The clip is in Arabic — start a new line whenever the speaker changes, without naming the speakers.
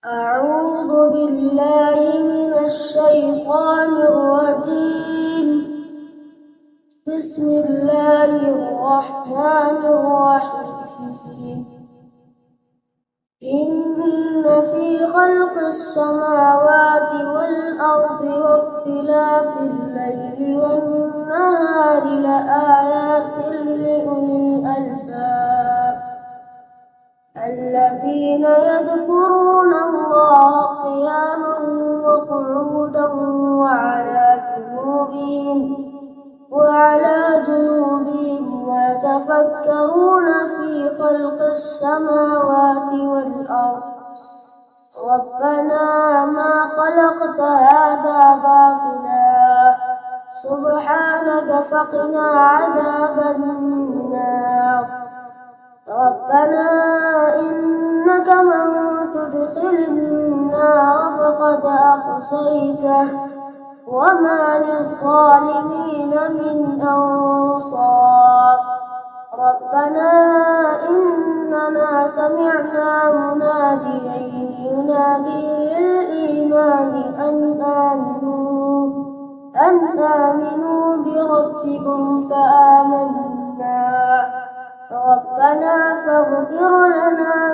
أعوذ بالله من الشيطان الرجيم. بسم الله الرحمن الرحيم. إن في خلق السماوات والأرض واختلاف الليل والنهار لآيات لأولي الألباب الذين يذكرون الله قياما وقعودا وعلى جنوبهم ويتفكرون في خلق السماوات والأرض ربنا ما خلقت هذا باطلا سبحانك فقنا عذاب النار. ربنا إنك من تدخل النار فقد أخزيته وما للظالمين من أنصار. ربنا إننا سمعنا مناديا ينادي للإيمان أن آمنوا بربكم فآمنا. ربنا فاغفر لنا